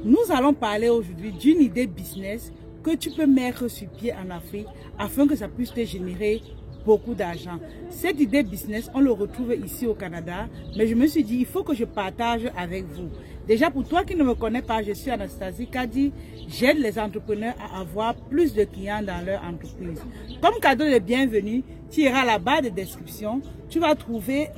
Nous allons parler aujourd'hui d'une idée business que tu peux mettre sur pied en Afrique afin que ça puisse te générer beaucoup d'argent. Cette idée business, on le retrouve ici au Canada, mais je me suis dit, il faut que je partage avec vous. Déjà, pour toi qui ne me connais pas, je suis Anastasie Kadi. J'aide les entrepreneurs à avoir plus de clients dans leur entreprise. Comme cadeau de bienvenue, tu iras à la barre de description. Tu vas trouver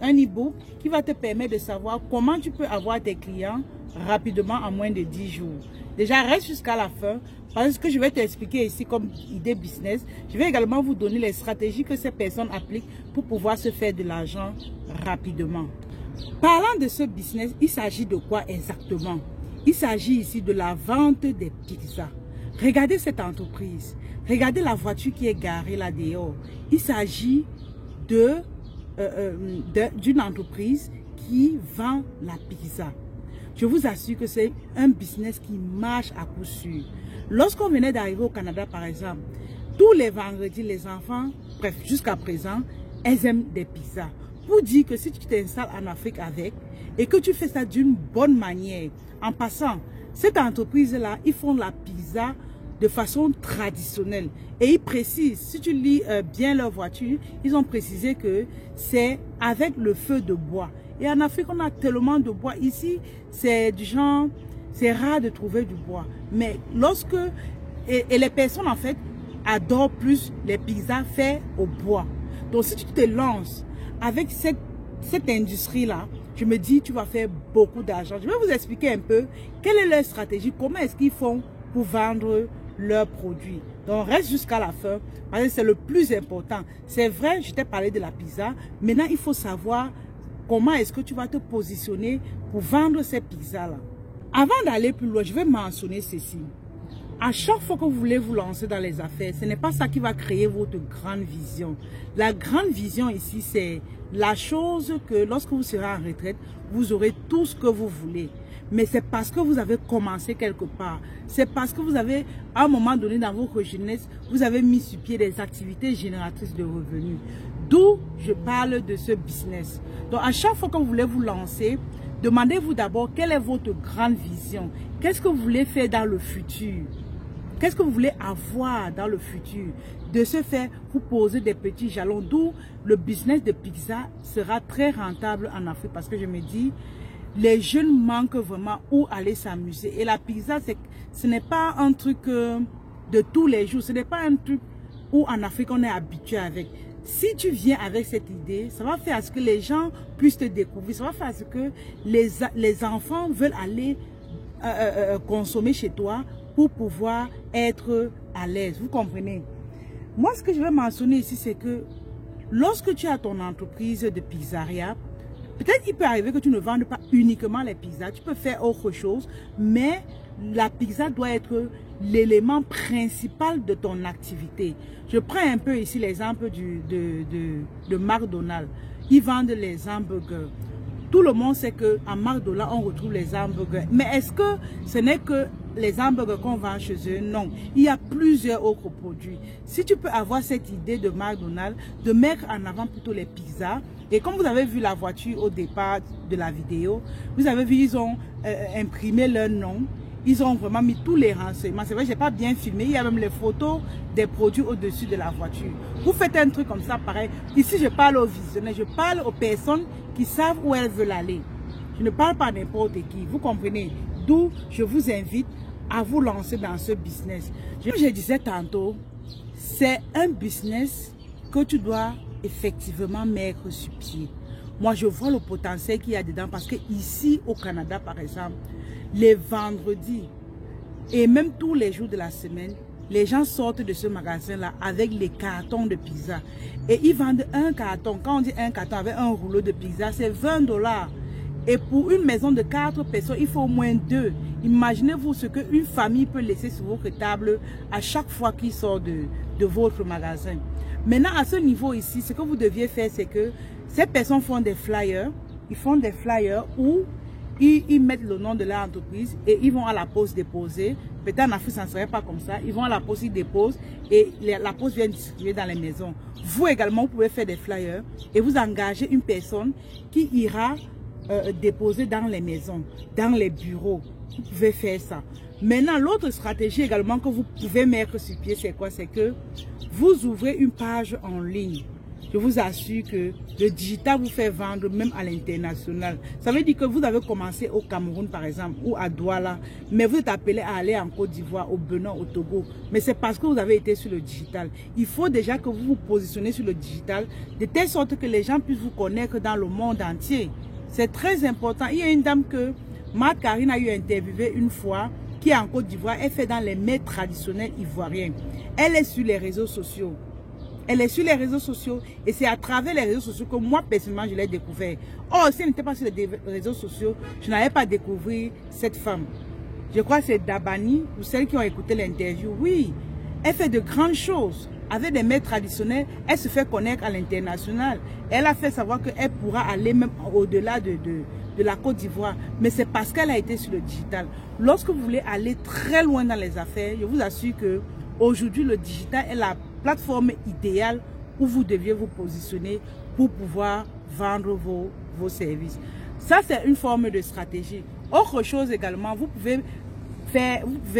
un e-book qui va te permettre de savoir comment tu peux avoir tes clients rapidement en moins de 10 jours. Déjà, reste jusqu'à la fin parce que je vais t'expliquer ici comme idée business. Je vais également vous donner les stratégies que ces personnes appliquent pour pouvoir se faire de l'argent rapidement. Parlant de ce business, il s'agit de quoi exactement? Il s'agit ici de la vente des pizzas. Regardez cette entreprise. Regardez la voiture qui est garée là dehors. Il s'agit d'une entreprise qui vend la pizza. Je vous assure que c'est un business qui marche à coup sûr. Lorsqu'on venait d'arriver au Canada, par exemple, tous les vendredis, les enfants, bref, jusqu'à présent, elles aiment des pizzas. Pour dire que si tu t'installes en Afrique avec et que tu fais ça d'une bonne manière, en passant, cette entreprise-là, ils font la pizza de façon traditionnelle. Et ils précisent, si tu lis bien leur voiture, ils ont précisé que c'est avec le feu de bois. Et en Afrique, on a tellement de bois. Ici, c'est du genre, c'est rare de trouver du bois. Mais lorsque, et les personnes en fait, adorent plus les pizzas faites au bois. Donc si tu te lances avec cette industrie-là, je me dis, tu vas faire beaucoup d'argent. Je vais vous expliquer un peu quelle est leur stratégie, comment est-ce qu'ils font pour vendre leurs produits. Donc reste jusqu'à la fin, parce que c'est le plus important. C'est vrai, je t'ai parlé de la pizza. Maintenant, il faut savoir comment est-ce que tu vas te positionner pour vendre ces pizzas-là. Avant d'aller plus loin, je vais mentionner ceci. À chaque fois que vous voulez vous lancer dans les affaires, ce n'est pas ça qui va créer votre grande vision. La grande vision ici, c'est la chose que lorsque vous serez en retraite, vous aurez tout ce que vous voulez. Mais c'est parce que vous avez commencé quelque part. C'est parce que vous avez, à un moment donné dans votre jeunesse, vous avez mis sur pied des activités génératrices de revenus. D'où je parle de ce business. Donc, à chaque fois que vous voulez vous lancer, demandez-vous d'abord quelle est votre grande vision. Qu'est-ce que vous voulez faire dans le futur? Qu'est-ce que vous voulez avoir dans le futur? De ce fait, vous posez des petits jalons. D'où le business de pizza sera très rentable en Afrique. Parce que je me dis, les jeunes manquent vraiment où aller s'amuser. Et la pizza, ce n'est pas un truc de tous les jours. Ce n'est pas un truc où en Afrique on est habitué avec. Si tu viens avec cette idée, ça va faire à ce que les gens puissent te découvrir. Ça va faire à ce que les enfants veulent aller consommer chez toi pour pouvoir être à l'aise. Vous comprenez? Moi, ce que je vais mentionner ici, c'est que lorsque tu as ton entreprise de pizzeria, peut-être il peut arriver que tu ne vendes pas uniquement les pizzas. Tu peux faire autre chose, mais la pizza doit être l'élément principal de ton activité. Je prends un peu ici l'exemple de McDonald's. Ils vendent les hamburgers. Tout le monde sait qu'en McDonald's, on retrouve les hamburgers. Mais est-ce que ce n'est que les hamburgers qu'on vend chez eux? Non. Il y a plusieurs autres produits. Si tu peux avoir cette idée de McDonald's, de mettre en avant plutôt les pizzas, et comme vous avez vu la voiture au départ de la vidéo, vous avez vu, ils ont imprimé leur nom. Ils ont vraiment mis tous les renseignements. C'est vrai, je n'ai pas bien filmé. Il y a même les photos des produits au-dessus de la voiture. Vous faites un truc comme ça, pareil. Ici, je parle aux visionnaires. Je parle aux personnes qui savent où elles veulent aller. Je ne parle pas n'importe qui. Vous comprenez? D'où je vous invite à vous lancer dans ce business. Comme je disais tantôt, c'est un business que tu dois effectivement mettre sur pied. Moi, je vois le potentiel qu'il y a dedans parce que ici, au Canada, par exemple, les vendredis et même tous les jours de la semaine, les gens sortent de ce magasin-là avec les cartons de pizza. Et ils vendent un carton. Quand on dit un carton avec un rouleau de pizza, c'est 20 $. Et pour une maison de 4 personnes, il faut au moins 2. Imaginez-vous ce qu'une famille peut laisser sur votre table à chaque fois qu'il sort de votre magasin. Maintenant, à ce niveau ici, ce que vous deviez faire, c'est que ces personnes font des flyers. Ils font des flyers où ils mettent le nom de leur entreprise et ils vont à la poste déposer. Peut-être en Afrique, ça ne serait pas comme ça. Ils vont à la poste, ils déposent et la poste vient distribuer dans les maisons. Vous également, vous pouvez faire des flyers et vous engagez une personne qui ira déposer dans les maisons, dans les bureaux. vous pouvez faire ça. Maintenant, l'autre stratégie également que vous pouvez mettre sur pied, c'est quoi? C'est que vous ouvrez une page en ligne. Je vous assure que le digital vous fait vendre même à l'international. Ça veut dire que vous avez commencé au Cameroun par exemple ou à Douala, mais vous êtes appelé à aller en Côte d'Ivoire, au Bénin, au Togo. Mais c'est parce que vous avez été sur le digital. Il faut déjà que vous vous positionnez sur le digital de telle sorte que les gens puissent vous connaître dans le monde entier. C'est très important. Il y a une dame que Marthe Karine a eu interviewé une fois qui est en Côte d'Ivoire. Elle fait dans les mets traditionnels ivoiriens. Elle est sur les réseaux sociaux. Elle est sur les réseaux sociaux et c'est à travers les réseaux sociaux que moi, personnellement, je l'ai découvert. Oh, si elle n'était pas sur les réseaux sociaux, je n'avais pas découvert cette femme. Je crois que c'est Dabani ou celles qui ont écouté l'interview. Oui, elle fait de grandes choses. Avec des mets traditionnels, elle se fait connaître à l'international. Elle a fait savoir qu'elle pourra aller même au-delà de la Côte d'Ivoire. Mais c'est parce qu'elle a été sur le digital. Lorsque vous voulez aller très loin dans les affaires, je vous assure que aujourd'hui, le digital est la plateforme idéale où vous deviez vous positionner pour pouvoir vendre vos services. Ça, c'est une forme de stratégie. Autre chose également, vous pouvez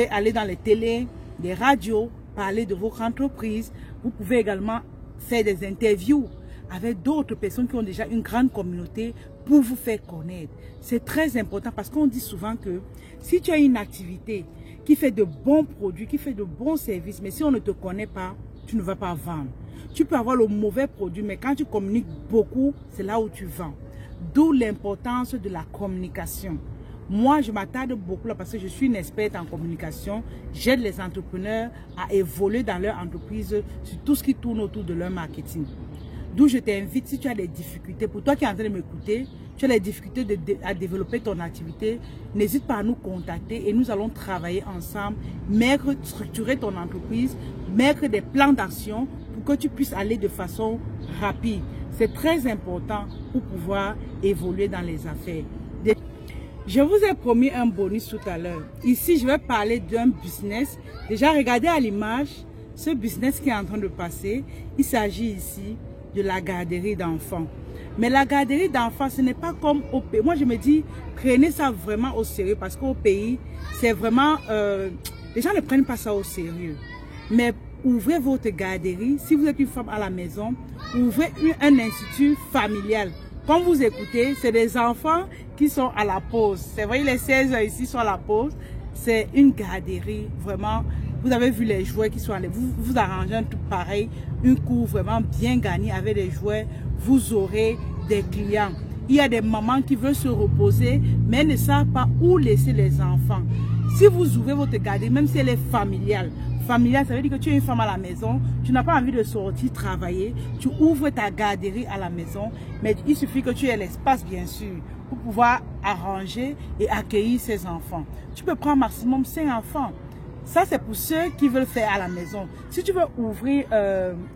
aller dans les télés, les radios, parler de votre entreprise. Vous pouvez également faire des interviews avec d'autres personnes qui ont déjà une grande communauté pour vous faire connaître. C'est très important parce qu'on dit souvent que si tu as une activité qui fait de bons produits, qui fait de bons services, mais si on ne te connaît pas, tu ne vas pas vendre. Tu peux avoir le mauvais produit, mais quand tu communiques beaucoup, c'est là où tu vends. D'où l'importance de la communication. Moi, je m'attarde beaucoup là parce que je suis une experte en communication. J'aide les entrepreneurs à évoluer dans leur entreprise sur tout ce qui tourne autour de leur marketing. D'où je t'invite, si tu as des difficultés, pour toi qui es en train de m'écouter, tu as des difficultés à développer ton activité, n'hésite pas à nous contacter et nous allons travailler ensemble, structurer ton entreprise, mettre des plans d'action pour que tu puisses aller de façon rapide. C'est très important pour pouvoir évoluer dans les affaires. Je vous ai promis un bonus tout à l'heure. Ici, je vais parler d'un business. Déjà, regardez à l'image ce business qui est en train de passer. Il s'agit ici de la garderie d'enfants. Mais la garderie d'enfants, ce n'est pas comme au pays. Moi, je me dis, prenez ça vraiment au sérieux parce qu'au pays, c'est vraiment... les gens ne prennent pas ça au sérieux. Mais ouvrez votre garderie. Si vous êtes une femme à la maison, ouvrez un institut familial. Comme vous écoutez, c'est des enfants qui sont à la pause. C'est vrai, les 16 ans ici sont à la pause. C'est une garderie, vraiment. Vous avez vu les jouets qui sont allés. Vous arrangez un tout pareil, une cour vraiment bien gagnée avec des jouets. Vous aurez des clients. Il y a des mamans qui veulent se reposer, mais elles ne savent pas où laisser les enfants. Si vous ouvrez votre garderie, même si elle est familiale, ça veut dire que tu es une femme à la maison, tu n'as pas envie de sortir travailler, tu ouvres ta garderie à la maison, mais il suffit que tu aies l'espace bien sûr pour pouvoir arranger et accueillir ces enfants. Tu peux prendre maximum 5 enfants. Ça c'est pour ceux qui veulent faire à la maison. Si tu veux ouvrir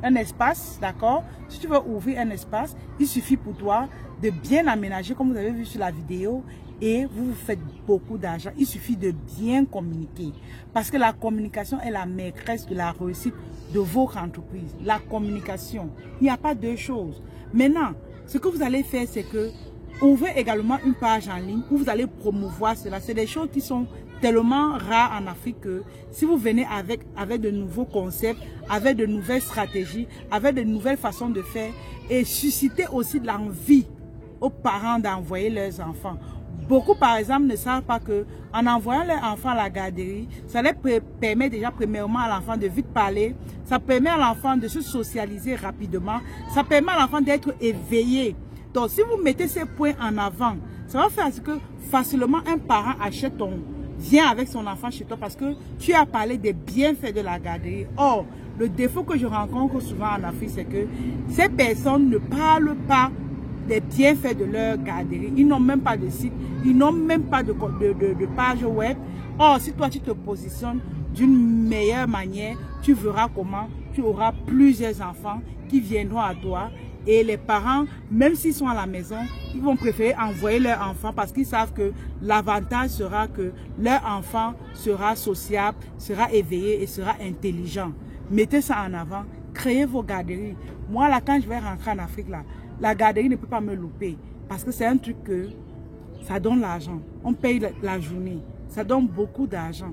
un espace, d'accord? Si tu veux ouvrir un espace, il suffit pour toi de bien aménager comme vous avez vu sur la vidéo. Et vous faites beaucoup d'argent. Il suffit de bien communiquer. Parce que la communication est la maîtresse de la réussite de votre entreprise. La communication. Il n'y a pas deux choses. Maintenant, ce que vous allez faire, c'est que ouvrez également une page en ligne où vous allez promouvoir cela. C'est des choses qui sont tellement rares en Afrique que si vous venez avec de nouveaux concepts, avec de nouvelles stratégies, avec de nouvelles façons de faire et susciter aussi de l'envie aux parents d'envoyer leurs enfants. Beaucoup, par exemple, ne savent pas que en envoyant leurs enfants à la garderie, ça leur permet déjà premièrement à l'enfant de vite parler, ça permet à l'enfant de se socialiser rapidement, ça permet à l'enfant d'être éveillé. Donc, si vous mettez ces points en avant, ça va faire que facilement un parent vient avec son enfant chez toi parce que tu as parlé des bienfaits de la garderie. Or, le défaut que je rencontre souvent en Afrique, c'est que ces personnes ne parlent pas des bienfaits de leur garderie. Ils n'ont même pas de site, ils n'ont même pas de page web. Or, si toi tu te positionnes d'une meilleure manière, tu verras comment tu auras plusieurs enfants qui viendront à toi. Et les parents, même s'ils sont à la maison, ils vont préférer envoyer leur enfant parce qu'ils savent que l'avantage sera que leur enfant sera sociable, sera éveillé et sera intelligent. Mettez ça en avant, créez vos garderies. Moi, là, quand je vais rentrer en Afrique, là, la garderie ne peut pas me louper parce que c'est un truc que ça donne l'argent. On paye la journée. Ça donne beaucoup d'argent.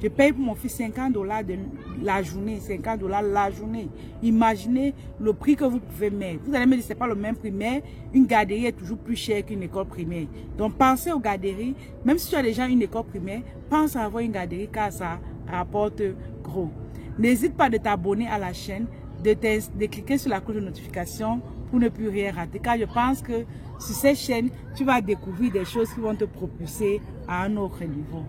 Je paye pour mon fils 50 $ de la journée, 50 $ la journée. Imaginez le prix que vous pouvez mettre. Vous allez me dire, ce n'est pas le même prix, mais une garderie est toujours plus chère qu'une école primaire. Donc, pensez aux garderies. Même si tu as déjà une école primaire, pense à avoir une garderie car ça rapporte gros. N'hésite pas de t'abonner à la chaîne, de cliquer sur la cloche de notification pour ne plus rien rater. Car je pense que sur cette chaîne, tu vas découvrir des choses qui vont te propulser à un autre niveau.